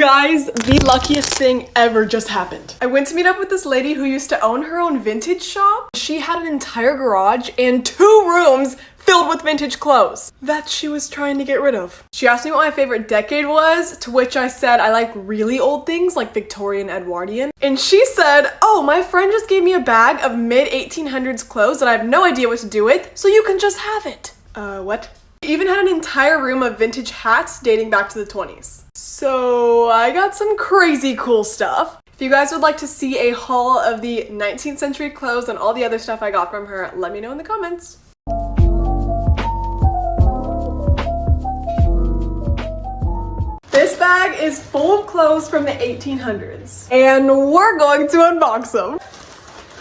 Guys, the luckiest thing ever just happened. I went to meet up with this lady who used to own her own vintage shop. She had an entire garage and 2 rooms filled with vintage clothes that she was trying to get rid of. She asked me what my favorite decade was, to which I said I like really old things like Victorian, Edwardian. And she said, oh, my friend just gave me a bag of mid-1800s clothes that I have no idea what to do with, so you can just have it. What? She even had an entire room of vintage hats dating back to the 20s. So I got some crazy cool stuff. If you guys would like to see a haul of the 19th century clothes and all the other stuff I got from her, let me know in the comments. This bag is full of clothes from the 1800s, and we're going to unbox them.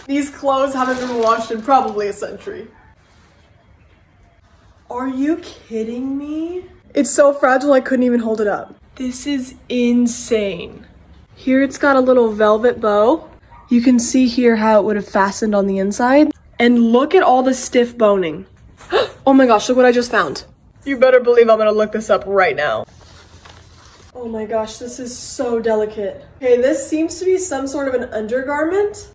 These clothes haven't been washed in probably a century. Are you kidding me? It's so fragile I couldn't even hold it up. This is insane. Here it's got a little velvet bow. You can see here how it would have fastened on the inside. And look at all the stiff boning. Oh my gosh, look what I just found. You better believe I'm gonna look this up right now. Oh my gosh, this is so delicate. Okay, this seems to be some sort of an undergarment.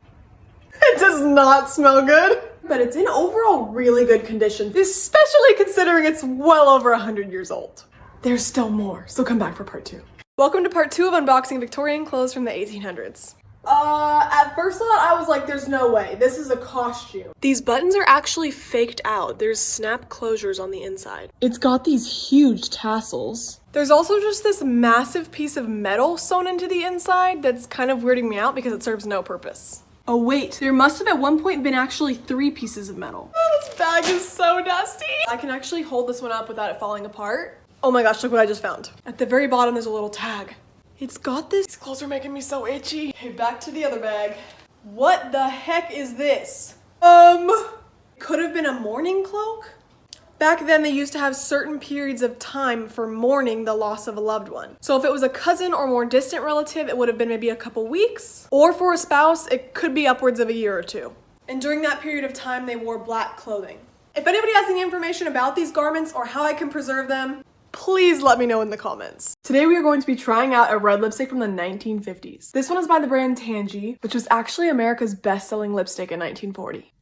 It does not smell good, but it's in overall really good condition, especially considering it's well over 100 years old. There's still more, so come back for part 2. Welcome to part 2 of unboxing Victorian clothes from the 1800s. At first thought, I was like, there's no way. This is a costume. These buttons are actually faked out. There's snap closures on the inside. It's got these huge tassels. There's also just this massive piece of metal sewn into the inside that's kind of weirding me out because it serves no purpose. Oh wait, there must have at one point been actually 3 pieces of metal. Oh, this bag is so dusty. I can actually hold this one up without it falling apart. Oh my gosh, look what I just found. At the very bottom, there's a little tag. It's got this. These clothes are making me so itchy. Okay, back to the other bag. What the heck is this? Could have been a mourning cloak? Back then, they used to have certain periods of time for mourning the loss of a loved one. So if it was a cousin or more distant relative, it would have been maybe a couple weeks. Or for a spouse, it could be upwards of a year or 2. And during that period of time, they wore black clothing. If anybody has any information about these garments or how I can preserve them, please let me know in the comments. Today we are going to be trying out a red lipstick from the 1950s. This one is by the brand Tangy, which was actually America's best-selling lipstick in 1940.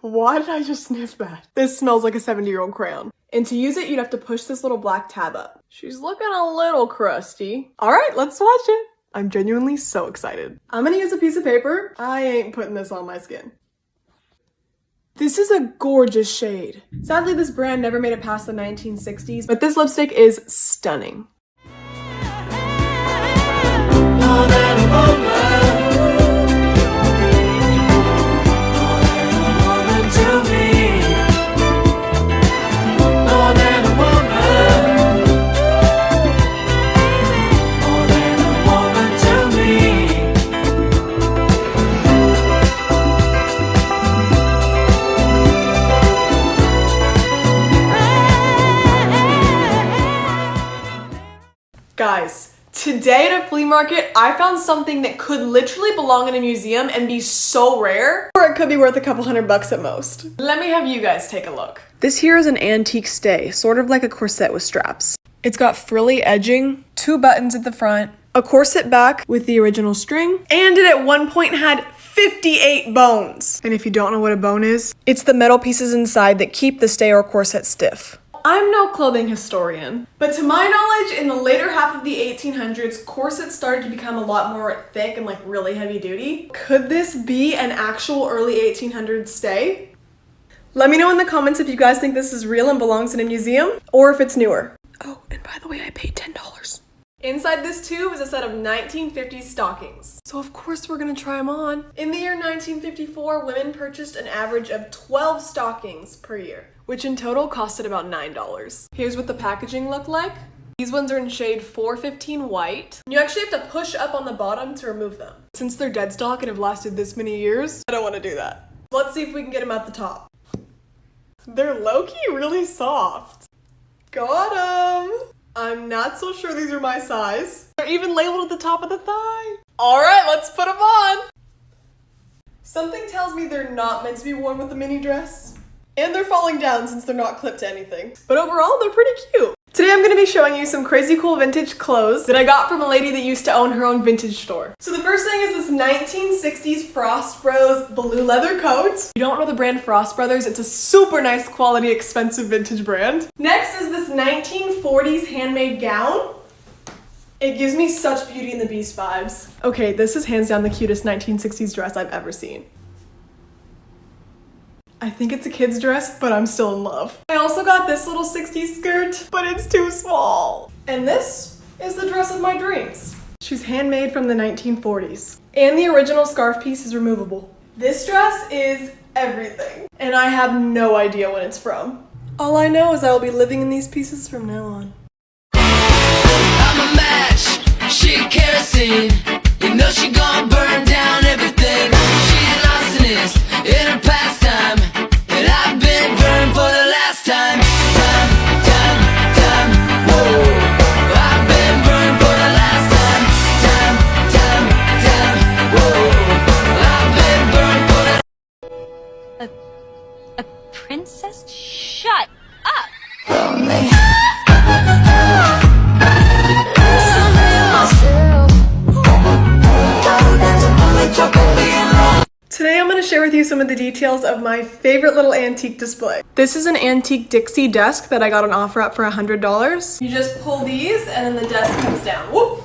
Why did I just sniff that? This smells like a 70-year-old crayon. And to use it, you'd have to push this little black tab up. She's looking a little crusty. All right, let's swatch it. I'm genuinely so excited. I'm gonna use a piece of paper. I ain't putting this on my skin. This is a gorgeous shade. Sadly, this brand never made it past the 1960s, but this lipstick is stunning. Guys, today at a flea market, I found something that could literally belong in a museum and be so rare, or it could be worth a couple $100 at most. Let me have you guys take a look. This here is an antique stay, sort of like a corset with straps. It's got frilly edging, 2 buttons at the front, a corset back with the original string, and it at one point had 58 bones. And if you don't know what a bone is, it's the metal pieces inside that keep the stay or corset stiff. I'm no clothing historian, but to my knowledge, in the later half of the 1800s, corsets started to become a lot more thick and like really heavy duty. Could this be an actual early 1800s stay? Let me know in the comments if you guys think this is real and belongs in a museum, or if it's newer. Oh, and by the way, I paid $10. Inside this tube is a set of 1950s stockings. So of course we're gonna try them on. In the year 1954, women purchased an average of 12 stockings per year, which in total costed about $9. Here's what the packaging looked like. These ones are in shade 415 white. You actually have to push up on the bottom to remove them. Since they're dead stock and have lasted this many years, I don't want to do that. Let's see if we can get them at the top. They're low-key really soft. Got them! I'm not so sure these are my size. They're even labeled at the top of the thigh. All right, let's put them on. Something tells me they're not meant to be worn with a mini dress. And they're falling down since they're not clipped to anything. But overall, they're pretty cute. Today I'm gonna be showing you some crazy cool vintage clothes that I got from a lady that used to own her own vintage store. So the first thing is this 1960s Frost Bros blue leather coat. If you don't know the brand Frost Brothers, it's a super nice quality, expensive vintage brand. Next is this 1940s handmade gown. It gives me such Beauty and the Beast vibes. Okay, this is hands down the cutest 1960s dress I've ever seen. I think it's a kid's dress, but I'm still in love. I also got this little 60s skirt, but it's too small. And this is the dress of my dreams. She's handmade from the 1940s. And the original scarf piece is removable. This dress is everything, and I have no idea when it's from. All I know is I will be living in these pieces from now on. I'm a match, she kerosene. You know she gonna burn down everything. She an arsonist in her pastime, and I've been burned for the last time. Time, whoa. I've been burned for the last time. Whoa. I've been burned for the... A princess? Shut up! Lonely. Today I'm going to share with you some of the details of my favorite little antique display. This is an antique Dixie desk that I got on offer up for $100. You just pull these and then the desk comes down. Whoop!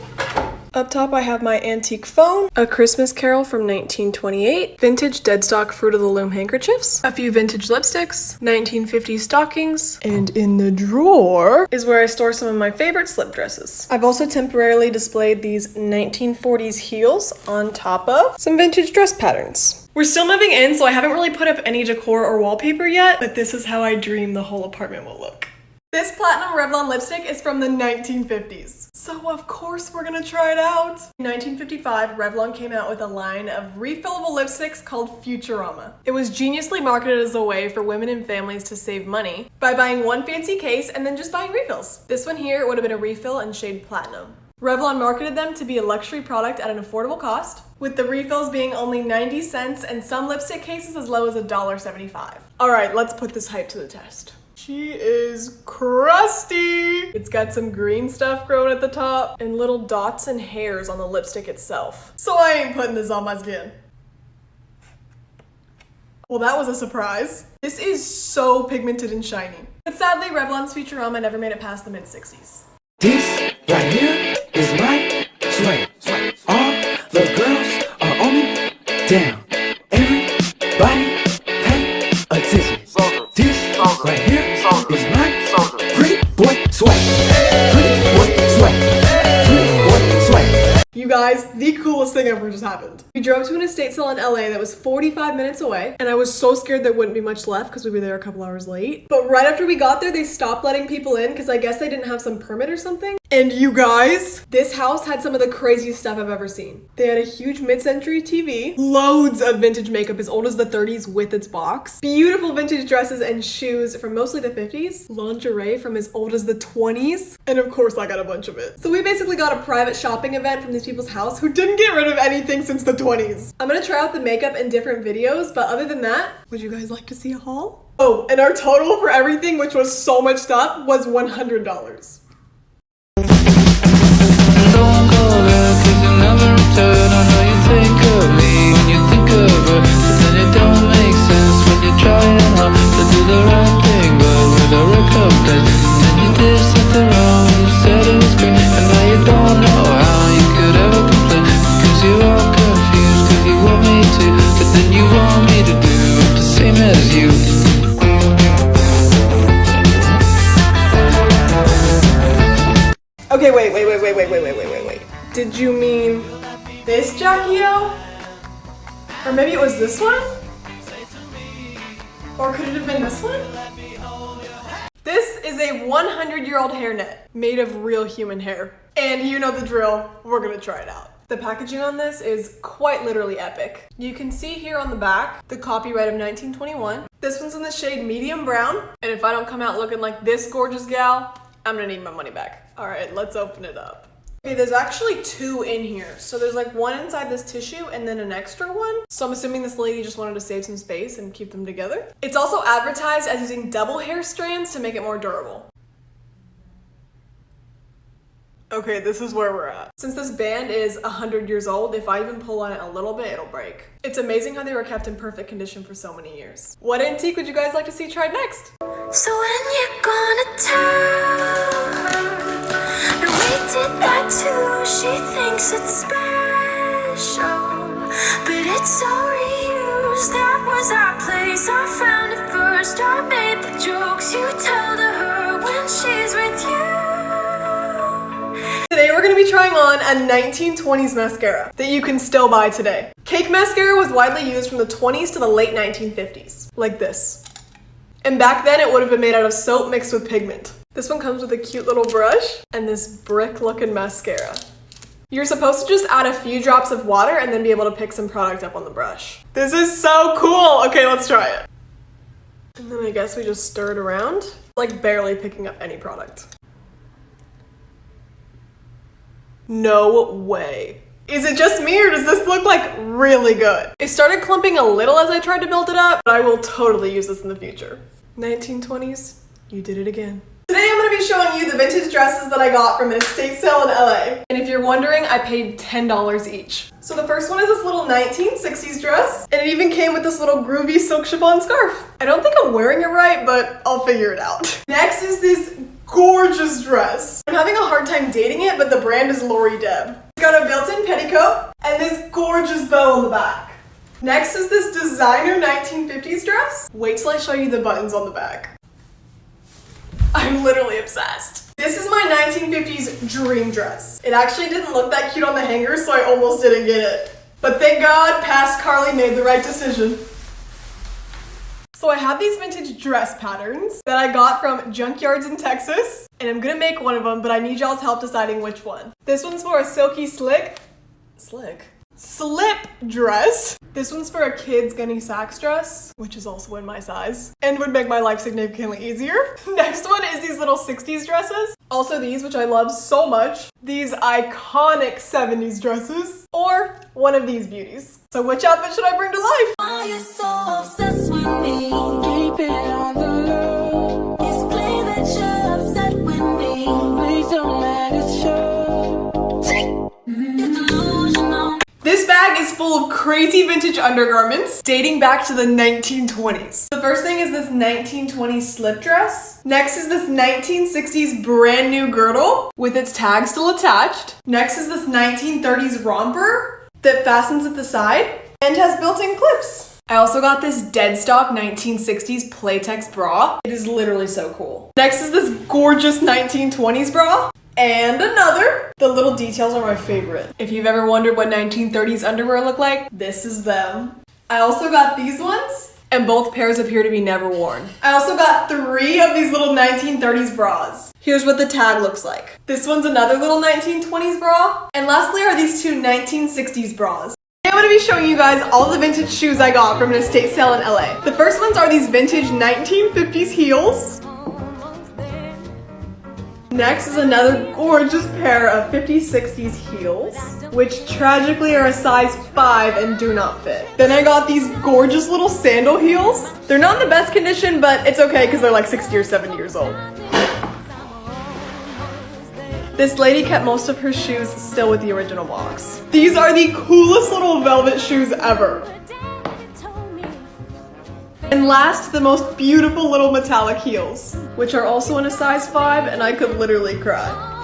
Up top I have my antique phone, a Christmas Carol from 1928, vintage dead stock Fruit of the Loom handkerchiefs, a few vintage lipsticks, 1950s stockings, and in the drawer is where I store some of my favorite slip dresses. I've also temporarily displayed these 1940s heels on top of some vintage dress patterns. We're still moving in, so I haven't really put up any decor or wallpaper yet, but this is how I dream the whole apartment will look. This platinum Revlon lipstick is from the 1950s. So of course we're gonna try it out. In 1955, Revlon came out with a line of refillable lipsticks called Futurama. It was geniusly marketed as a way for women and families to save money by buying one fancy case and then just buying refills. This one here would have been a refill in shade platinum. Revlon marketed them to be a luxury product at an affordable cost, with the refills being only 90 cents and some lipstick cases as low as $1.75. All right, let's put this hype to the test. She is crusty. It's got some green stuff growing at the top and little dots and hairs on the lipstick itself. So I ain't putting this on my skin. Well, that was a surprise. This is so pigmented and shiny. But sadly, Revlon's Futurama never made it past the mid-60s. This right here is my sway. All the girls are on me down. Everybody pay attention. This right here is my pretty boy sway. Pretty boy sway. Pretty boy sway. You guys, the coolest thing ever just happened. We drove to an estate sale in LA that was 45 minutes away, and I was so scared there wouldn't be much left because we were there a couple hours late. But right after we got there, they stopped letting people in because I guess they didn't have some permit or something. And you guys, this house had some of the craziest stuff I've ever seen. They had a huge mid-century TV, loads of vintage makeup as old as the 30s with its box, beautiful vintage dresses and shoes from mostly the 50s, lingerie from as old as the 20s, and of course I got a bunch of it. So we basically got a private shopping event from these people's house who didn't get rid of anything since the 20s. I'm gonna try out the makeup in different videos, but other than that, would you guys like to see a haul? Oh, and our total for everything, which was so much stuff, was $100. Don't go there, 'cause you never return. I know you think of me when you think of her, but then it don't make sense when you're trying hard to do the right thing, but with a recompense. Then you did something wrong, you said it was great, and now you don't know how you could ever complain, because you're all confused, 'cause you want me to, but then you want me to do the same as you. Okay, wait. Did you mean this Jackie O? Or maybe it was this one? Or could it have been this one? This is a 100-year-old hairnet made of real human hair. And you know the drill, we're gonna try it out. The packaging on this is quite literally epic. You can see here on the back, the copyright of 1921. This one's in the shade medium brown. And if I don't come out looking like this gorgeous gal, I'm gonna need my money back. All right, let's open it up. Okay, there's actually two in here. So there's like one inside this tissue and then an extra one. So I'm assuming this lady just wanted to save some space and keep them together. It's also advertised as using double hair strands to make it more durable. Okay, this is where we're at. Since this band is 100 years old, if I even pull on it a little bit, it'll break. It's amazing how they were kept in perfect condition for so many years. What antique would you guys like to see tried next? So when you're gonna tell her that we did that too, she thinks it's special, but it's all reused. That was our place, I found it first. I made the jokes you tell to her when she's with you. Today we're going to be trying on a 1920s mascara that you can still buy today. Cake mascara was widely used from the 20s to the late 1950s, like this. And back then it would have been made out of soap mixed with pigment. This one comes with a cute little brush and this brick looking mascara. You're supposed to just add a few drops of water and then be able to pick some product up on the brush. This is so cool! Okay, let's try it. And then I guess we just stir it around, like barely picking up any product. No way. Is it just me or does this look like really good? It started clumping a little as I tried to build it up, but I will totally use this in the future. 1920s, you did it again. Today I'm going to be showing you the vintage dresses that I got from an estate sale in LA. And if you're wondering, I paid $10 each. So the first one is this little 1960s dress, and it even came with this little groovy silk chiffon scarf. I don't think I'm wearing it right, but I'll figure it out. Next is this gorgeous dress. I'm having a hard time dating it, but the brand is Lori Deb. It's got a built-in petticoat and this gorgeous bow on the back. Next is this designer 1950s dress. Wait till I show you the buttons on the back. I'm literally obsessed. This is my 1950s dream dress. It actually didn't look that cute on the hanger, so I almost didn't get it. But thank God, past Carly made the right decision. So I have these vintage dress patterns that I got from junkyards in Texas, and I'm gonna make one of them, but I need y'all's help deciding which one. This one's for a silky slip dress. This one's for a kid's Gunny Sacks dress, which is also in my size, and would make my life significantly easier. Next one is these little 60s dresses. Also these, which I love so much. These iconic 70s dresses, or one of these beauties. So which outfit should I bring to life? Why you so obsessed with me? Keep it on the low. It's clear that you're upset with me. Please don't let it show. You're delusional. This bag is full of crazy vintage undergarments dating back to the 1920s. The first thing is this 1920s slip dress. Next is this 1960s brand new girdle with its tag still attached. Next is this 1930s romper that fastens at the side and has built-in clips. I also got this dead stock 1960s Playtex bra. It is literally so cool. Next is this gorgeous 1920s bra. And another. The little details are my favorite. If you've ever wondered what 1930s underwear look like, this is them. I also got these ones, and both pairs appear to be never worn. I also got 3 of these little 1930s bras. Here's what the tag looks like. This one's another little 1920s bra. And lastly are these 2 1960s bras. I'm going to be showing you guys all the vintage shoes I got from an estate sale in LA. The first ones are these vintage 1950s heels. Next is another gorgeous pair of 50s, 60s heels, which tragically are a size 5 and do not fit. Then I got these gorgeous little sandal heels. They're not in the best condition, but it's okay because they're like 60 or 70 years old. This lady kept most of her shoes still with the original box. These are the coolest little velvet shoes ever. And last, the most beautiful little metallic heels, which are also in a size 5, and I could literally cry.